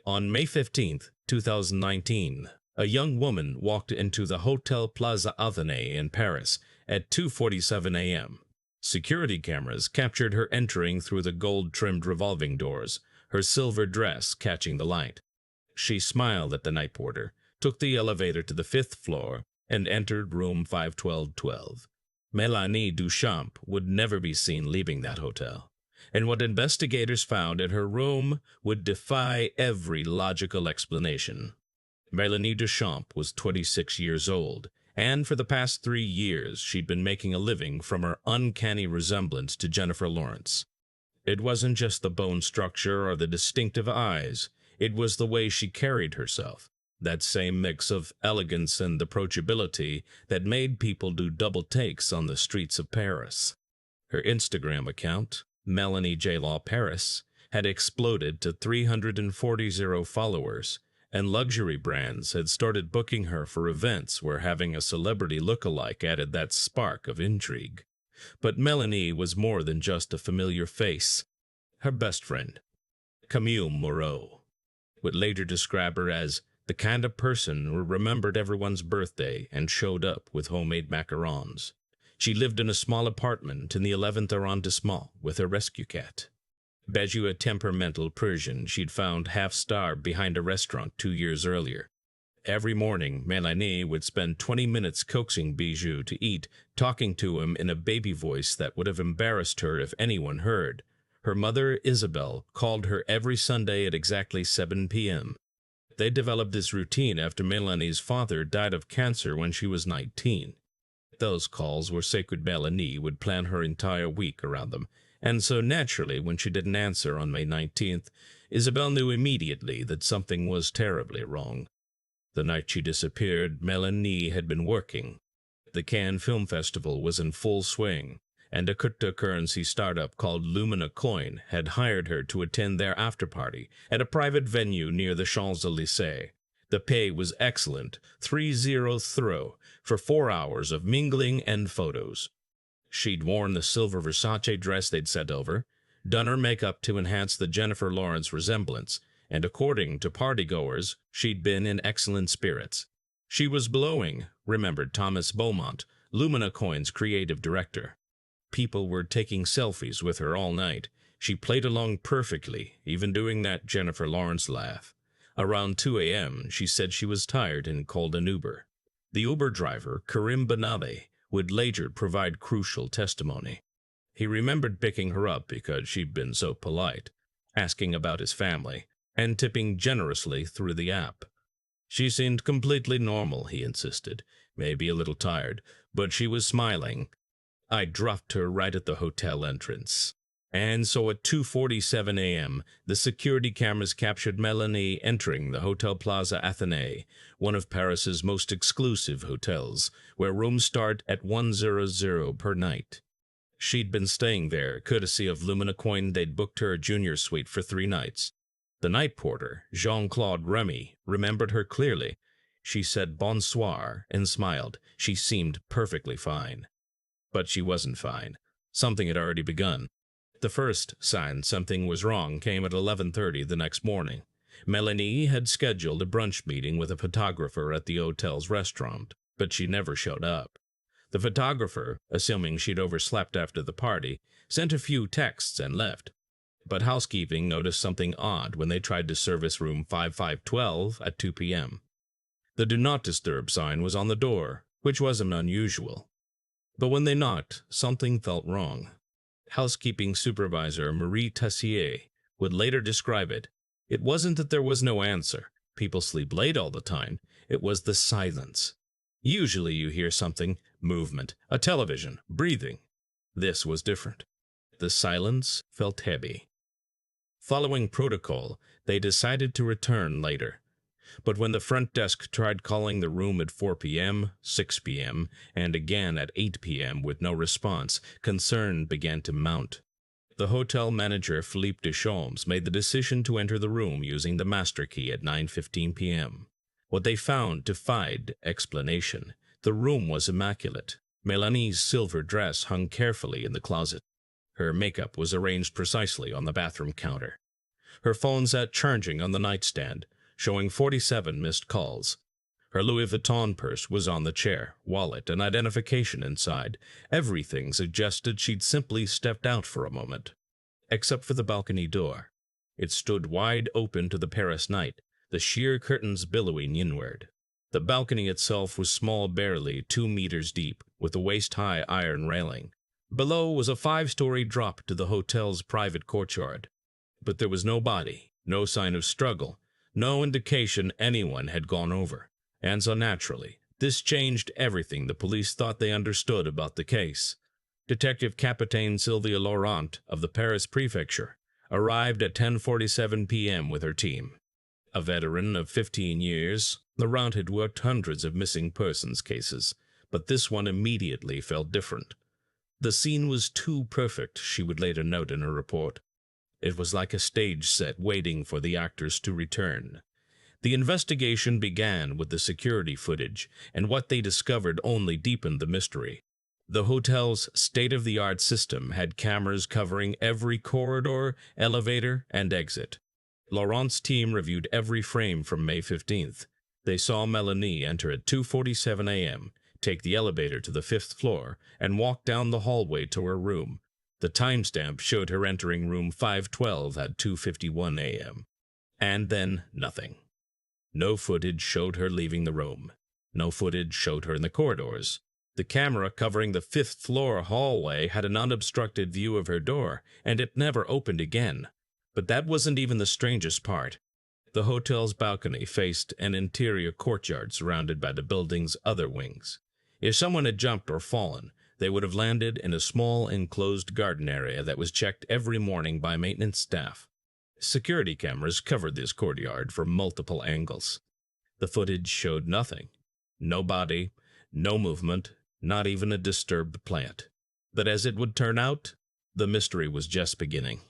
On May 15th, 2019, a young woman walked into the Hôtel Plaza Athénée in Paris at 2:47 a.m. Security cameras captured her entering through the gold-trimmed revolving doors, her silver dress catching the light. She smiled at the night porter, took the elevator to the 5th floor, and entered room 51212. Mélanie Duchamp would never be seen leaving that hotel, and what investigators found in her room would defy every logical explanation. Mélanie Duchamp was 26 years old, and for the past 3 years she'd been making a living from her uncanny resemblance to Jennifer Lawrence. It wasn't just the bone structure or the distinctive eyes, it was the way she carried herself, that same mix of elegance and approachability that made people do double takes on the streets of Paris. Her Instagram account, Melanie J. Law Paris, had exploded to 340 followers, and luxury brands had started booking her for events where having a celebrity look-alike added that spark of intrigue. But Mélanie was more than just a familiar face. Her best friend, Camille Moreau, would later describe her as the kind of person who remembered everyone's birthday and showed up with homemade macarons. She lived in a small apartment in the 11th arrondissement with her rescue cat. Bijou, a temperamental Persian she'd found half-starved behind a restaurant 2 years earlier. Every morning, Mélanie would spend 20 minutes coaxing Bijou to eat, talking to him in a baby voice that would have embarrassed her if anyone heard. Her mother, Isabelle, called her every Sunday at exactly 7 p.m. They developed this routine after Mélanie's father died of cancer when she was 19. Those calls were sacred. Mélanie would plan her entire week around them, and so naturally, when she didn't answer on May 19th, Isabelle knew immediately that something was terribly wrong. The night she disappeared, Mélanie had been working. The Cannes Film Festival was in full swing, and a cryptocurrency startup called Lumina Coin had hired her to attend their after-party at a private venue near the Champs-Élysées. The pay was excellent, 3-0 throw, for 4 hours of mingling and photos. She'd worn the silver Versace dress they'd sent over, done her makeup to enhance the Jennifer Lawrence resemblance, and according to partygoers, she'd been in excellent spirits. She was glowing, remembered Thomas Beaumont, Lumina Coin's creative director. People were taking selfies with her all night. She played along perfectly, even doing that Jennifer Lawrence laugh. Around 2 a.m., she said she was tired and called an Uber. The Uber driver, Karim Benabe, would later provide crucial testimony. He remembered picking her up because she'd been so polite, asking about his family, and tipping generously through the app. She seemed completely normal, he insisted, maybe a little tired, but she was smiling. I dropped her right at the hotel entrance. And so at 2:47 a.m., the security cameras captured Mélanie entering the Hôtel Plaza Athénée, one of Paris's most exclusive hotels, where rooms start at $100 per night. She'd been staying there, courtesy of Lumina Coin. They'd booked her a junior suite for 3 nights. The night porter, Jean-Claude Remy, remembered her clearly. She said bonsoir and smiled. She seemed perfectly fine. But she wasn't fine. Something had already begun. The first sign something was wrong came at 11:30 the next morning. Mélanie had scheduled a brunch meeting with a photographer at the hotel's restaurant, but she never showed up. The photographer, assuming she'd overslept after the party, sent a few texts and left. But housekeeping noticed something odd when they tried to service room 5512 at 2 p.m. The Do Not Disturb sign was on the door, which wasn't unusual. But when they knocked, something felt wrong. Housekeeping supervisor Marie Tessier would later describe it. It wasn't that there was no answer. People sleep late all the time. It was the silence. Usually you hear something, movement, a television, breathing. This was different. The silence felt heavy. Following protocol, they decided to return later. But when the front desk tried calling the room at 4 p.m., 6 p.m., and again at 8 p.m. with no response, concern began to mount. The hotel manager, Philippe Deschamps, made the decision to enter the room using the master key at 9:15 p.m. What they found defied explanation. The room was immaculate. Mélanie's silver dress hung carefully in the closet. Her makeup was arranged precisely on the bathroom counter. Her phone sat charging on the nightstand, showing 47 missed calls. Her Louis Vuitton purse was on the chair, wallet and identification inside. Everything suggested she'd simply stepped out for a moment. Except for the balcony door. It stood wide open to the Paris night, the sheer curtains billowing inward. The balcony itself was small, barely 2 meters deep, with a waist-high iron railing. Below was a 5-story drop to the hotel's private courtyard. But there was no body, no sign of struggle, no indication anyone had gone over. And so naturally, this changed everything the police thought they understood about the case. Detective Capitaine Sylvia Laurent of the Paris Prefecture arrived at 10:47 p.m. with her team. A veteran of 15 years, Laurent had worked hundreds of missing persons cases, but this one immediately felt different. The scene was too perfect, she would later note in her report. It was like a stage set waiting for the actors to return. The investigation began with the security footage, and what they discovered only deepened the mystery. The hotel's state-of-the-art system had cameras covering every corridor, elevator, and exit. Laurent's team reviewed every frame from May 15th. They saw Mélanie enter at 2:47 a.m., take the elevator to the 5th floor, and walk down the hallway to her room. The timestamp showed her entering room 512 at 2:51 a.m. And then nothing. No footage showed her leaving the room. No footage showed her in the corridors. The camera covering the 5th floor hallway had an unobstructed view of her door, and it never opened again. But that wasn't even the strangest part. The hotel's balcony faced an interior courtyard surrounded by the building's other wings. If someone had jumped or fallen, they would have landed in a small enclosed garden area that was checked every morning by maintenance staff. Security cameras covered this courtyard from multiple angles. The footage showed nothing. No body, no movement, not even a disturbed plant. But as it would turn out, the mystery was just beginning.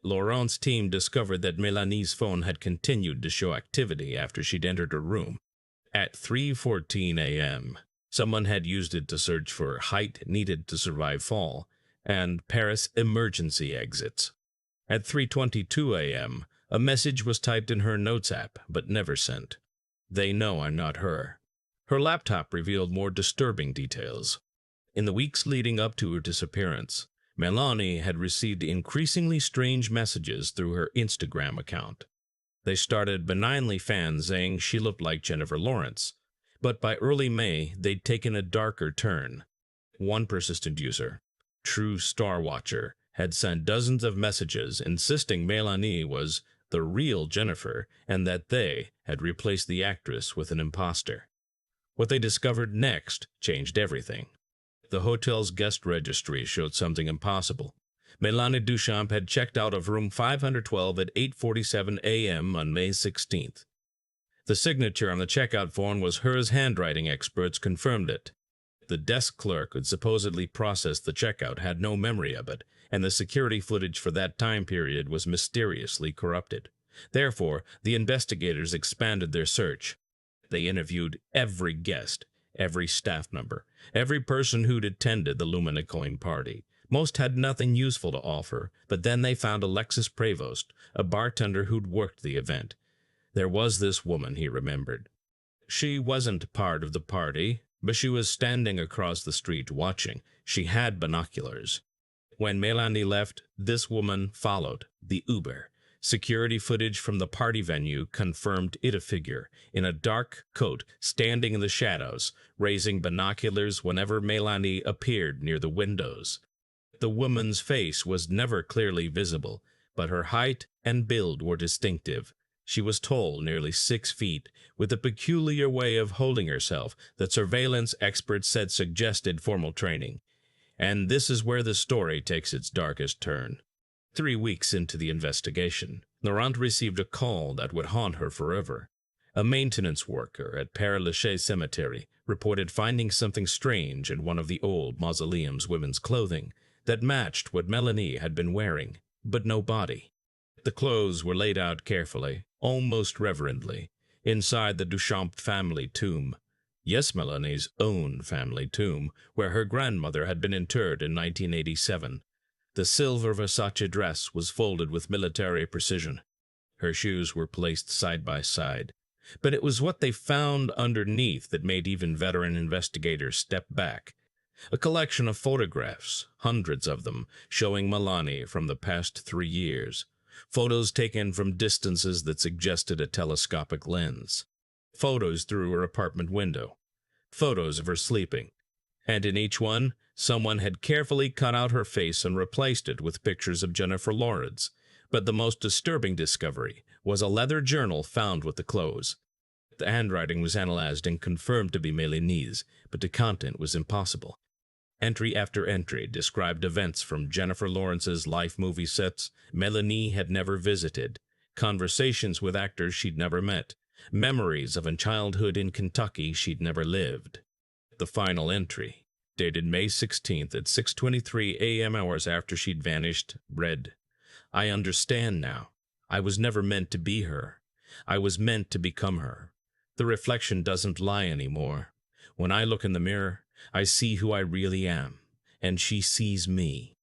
Laurent's team discovered that Mélanie's phone had continued to show activity after she'd entered her room. At 3:14 a.m., someone had used it to search for height needed to survive fall and Paris emergency exits. At 3:22 a.m., a message was typed in her notes app but never sent. They know I'm not her. Her laptop revealed more disturbing details. In the weeks leading up to her disappearance, Mélanie had received increasingly strange messages through her Instagram account. They started benignly fans saying she looked like Jennifer Lawrence, but by early May they'd taken a darker turn. One persistent user, True Star Watcher, had sent dozens of messages insisting Mélanie was the real Jennifer and that they had replaced the actress with an imposter. What they discovered next changed everything. The hotel's guest registry showed something impossible. Mélanie Duchamp had checked out of room 512 at 8:47 a.m. on May 16th. The signature on the checkout form was hers handwriting. Experts confirmed it. The desk clerk who'd supposedly processed the checkout had no memory of it, and the security footage for that time period was mysteriously corrupted. Therefore, the investigators expanded their search. They interviewed every guest, every staff member, every person who'd attended the Luminicoin party. Most had nothing useful to offer, but then they found Alexis Prévost, a bartender who'd worked the event. There was this woman, he remembered. She wasn't part of the party, but she was standing across the street watching. She had binoculars. When Mélanie left, this woman followed, the Uber. Security footage from the party venue confirmed it, a figure in a dark coat standing in the shadows, raising binoculars whenever Mélanie appeared near the windows. The woman's face was never clearly visible, but her height and build were distinctive. She was tall, nearly 6 feet, with a peculiar way of holding herself that surveillance experts said suggested formal training. And this is where the story takes its darkest turn. 3 weeks into the investigation, Laurent received a call that would haunt her forever. A maintenance worker at Père Lachaise Cemetery reported finding something strange in one of the old mausoleum's women's clothing that matched what Mélanie had been wearing, but no body. The clothes were laid out carefully, almost reverently, inside the Duchamp family tomb. Yes, Mélanie's own family tomb, where her grandmother had been interred in 1987. The silver Versace dress was folded with military precision. Her shoes were placed side by side, but it was what they found underneath that made even veteran investigators step back. A collection of photographs, hundreds of them, showing Mélanie from the past 3 years. Photos taken from distances that suggested a telescopic lens. Photos through her apartment window. Photos of her sleeping. And in each one, someone had carefully cut out her face and replaced it with pictures of Jennifer Lawrence. But the most disturbing discovery was a leather journal found with the clothes. The handwriting was analyzed and confirmed to be Mélanie's, but the content was impossible. Entry after entry described events from Jennifer Lawrence's life movie sets Mélanie had never visited, conversations with actors she'd never met, memories of a childhood in Kentucky she'd never lived. The final entry, dated May 16th at 6:23 a.m. hours after she'd vanished, read, "I understand now. I was never meant to be her. I was meant to become her. The reflection doesn't lie anymore. When I look in the mirror, I see who I really am, and she sees me.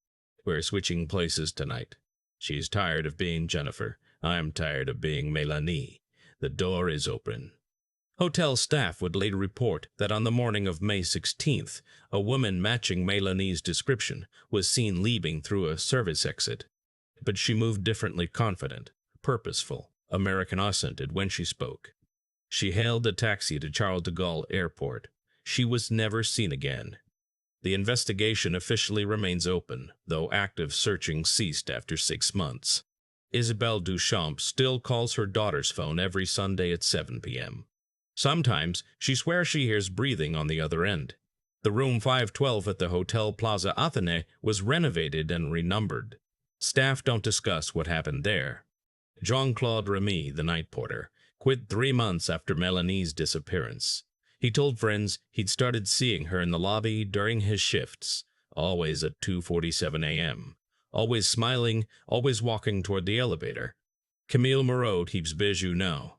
We're switching places tonight. She's tired of being Jennifer. I'm tired of being Mélanie. The door is open." Hotel staff would later report that on the morning of May 16th, a woman matching Mélanie's description was seen leaving through a service exit. But she moved differently, confident, purposeful, American-accented when she spoke. She hailed a taxi to Charles de Gaulle Airport. She was never seen again. The investigation officially remains open, though active searching ceased after 6 months. Isabelle Duchamp still calls her daughter's phone every Sunday at 7 p.m. Sometimes she swears she hears breathing on the other end. The room 512 at the Hôtel Plaza Athénée was renovated and renumbered. Staff don't discuss what happened there. Jean-Claude Remy, the night porter, quit 3 months after Mélanie's disappearance. He told friends he'd started seeing her in the lobby during his shifts, always at 2:47 a.m., always smiling, always walking toward the elevator. Camille Moreau keeps Bijou now.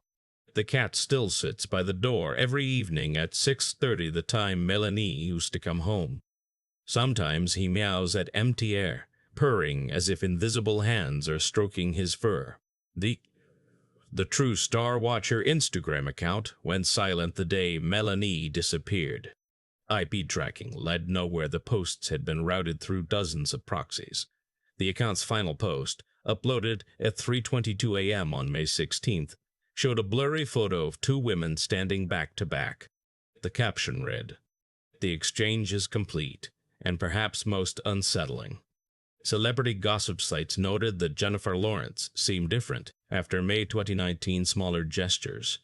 The cat still sits by the door every evening at 6:30, the time Mélanie used to come home. Sometimes he meows at empty air, purring as if invisible hands are stroking his fur. The True Star Watcher Instagram account went silent the day Mélanie disappeared. IP tracking led nowhere. The posts had been routed through dozens of proxies. The account's final post, uploaded at 3:22 a.m. on May 16th, showed a blurry photo of 2 women standing back to back. The caption read, "The exchange is complete, and perhaps most unsettling." Celebrity gossip sites noted that Jennifer Lawrence seemed different after May 2019 smaller gestures.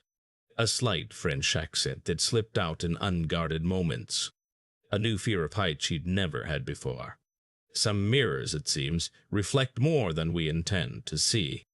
A slight French accent that slipped out in unguarded moments. A new fear of height she'd never had before. Some mirrors, it seems, reflect more than we intend to see.